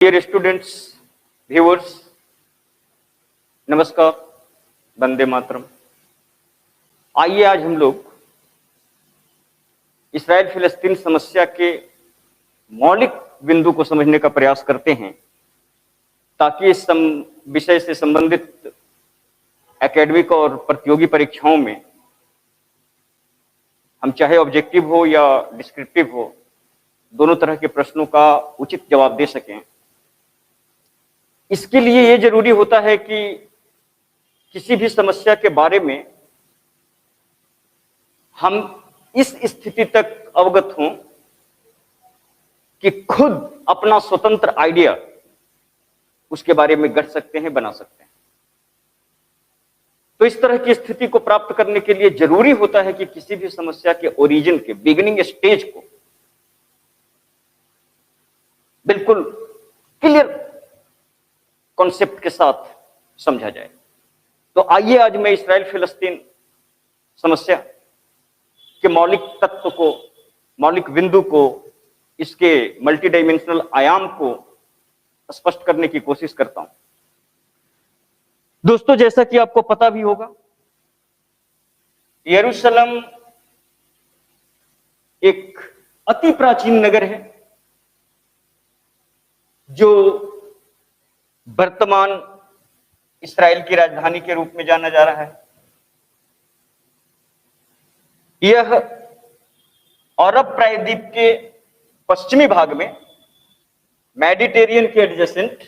Dear students, viewers, नमस्कार, वंदे मातरम। आइए आज हम लोग इस्राइल फिलिस्तीन समस्या के मौलिक बिंदु को समझने का प्रयास करते हैं ताकि इस विषय से संबंधित एकेडमिक और प्रतियोगी परीक्षाओं में हम चाहे ऑब्जेक्टिव हो या डिस्क्रिप्टिव हो, दोनों तरह के प्रश्नों का उचित जवाब दे सकें। इसके लिए यह जरूरी होता है कि किसी भी समस्या के बारे में हम इस स्थिति तक अवगत हों कि खुद अपना स्वतंत्र आइडिया उसके बारे में गढ़ सकते हैं, बना सकते हैं। तो इस तरह की स्थिति को प्राप्त करने के लिए जरूरी होता है कि किसी भी समस्या के ओरिजिन के बिगिनिंग स्टेज को बिल्कुल क्लियर कॉन्सेप्ट के साथ समझा जाए। तो आइए आज मैं इस्राइल फिलिस्तीन समस्या के मौलिक तत्व को, मौलिक बिंदु को, इसके मल्टी डायमेंशनल आयाम को स्पष्ट करने की कोशिश करता हूं। दोस्तों, जैसा कि आपको पता भी होगा, यरूशलेम एक अति प्राचीन नगर है जो वर्तमान इस्राइल की राजधानी के रूप में जाना जा रहा है। यह अरब प्रायद्वीप के पश्चिमी भाग में मेडिटेरियन के एडजेसेंट,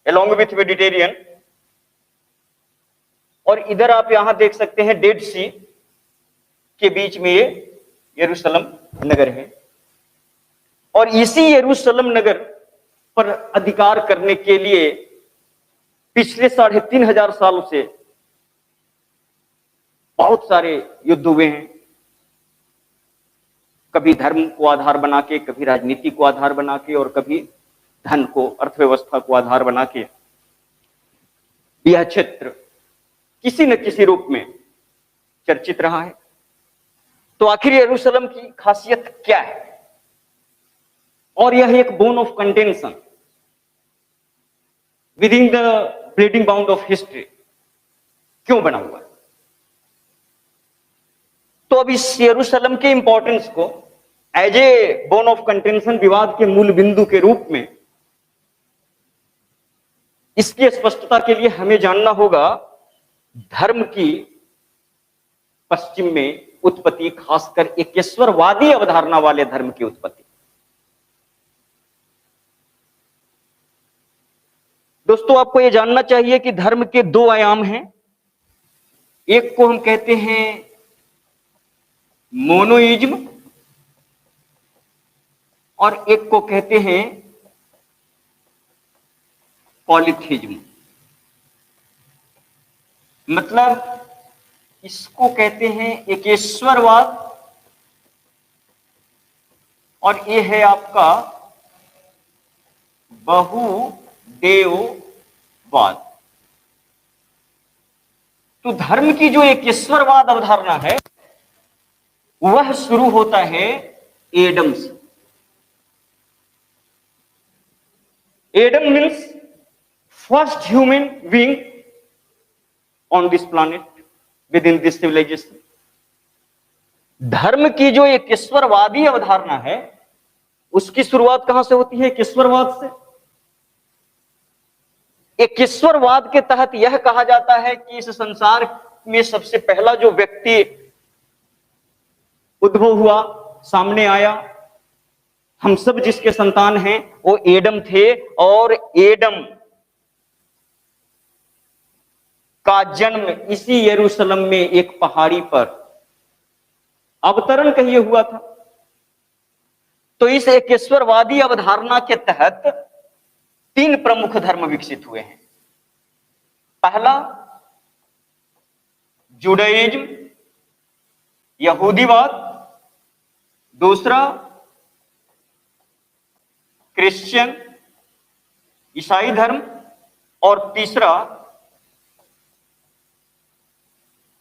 अलोंग विथ मेडिटेरियन, और इधर आप यहां देख सकते हैं डेड सी के बीच में ये यरूशलेम नगर है। और इसी यरूशलेम नगर पर अधिकार करने के लिए पिछले 3500 सालों से बहुत सारे युद्ध हुए हैं। कभी धर्म को आधार बना के, कभी राजनीति को आधार बना के, और कभी धन को, अर्थव्यवस्था को आधार बना के यह क्षेत्र किसी न किसी रूप में चर्चित रहा है। तो आखिर यरूशलेम की खासियत क्या है, और यह एक bone of contention with in the bleeding bound of history क्यों बना हुआ है? तो अब इस यरूशलेम के इंपॉर्टेंस को as a bone of contention, विवाद के मूल बिंदु के रूप में, इसकी स्पष्टता के लिए हमें जानना होगा धर्म की पश्चिम में उत्पत्ति, खासकर एकेश्वरवादी अवधारणा वाले धर्म की उत्पत्ति। दोस्तों, आपको यह जानना चाहिए कि धर्म के दो आयाम हैं। एक को हम कहते हैं मोनोइज्म और एक को कहते हैं पॉलीथीज्म। मतलब इसको कहते हैं एकेश्वरवाद और ये है आपका बहुदेववाद। तो धर्म की जो एकेश्वरवाद अवधारणा है वह शुरू होता है एडम से। Adam means first human being on this planet within this civilization. धर्म की जो एक ईश्वरवादी अवधारणा है उसकी शुरुआत कहां से होती है? ईश्वरवाद से। एक ईश्वरवाद के तहत यह कहा जाता है कि इस संसार में सबसे पहला जो व्यक्ति उद्भव हुआ, सामने आया, हम सब जिसके संतान हैं, वो एडम थे। और एडम का जन्म इसी यरूशलेम में एक पहाड़ी पर अवतरण कहिए हुआ था। तो इस एकेश्वरवादी अवधारणा के तहत 3 प्रमुख धर्म विकसित हुए हैं। पहला जुडाइज्म, यहूदीवाद, दूसरा क्रिश्चियन, ईसाई धर्म, और तीसरा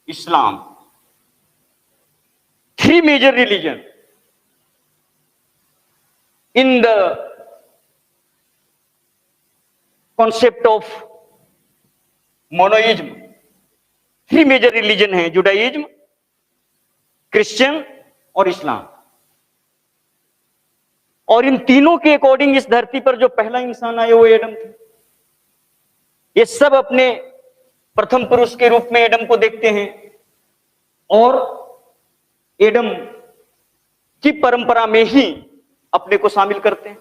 इस्लाम। 3 major religion in the concept of monoism. Three major religion है, जुडाइज्म, क्रिश्चियन और इस्लाम। और इन तीनों के अकॉर्डिंग इस धरती पर जो पहला इंसान आया वो एडम थे। ये सब अपने प्रथम पुरुष के रूप में एडम को देखते हैं और एडम की परंपरा में ही अपने को शामिल करते हैं।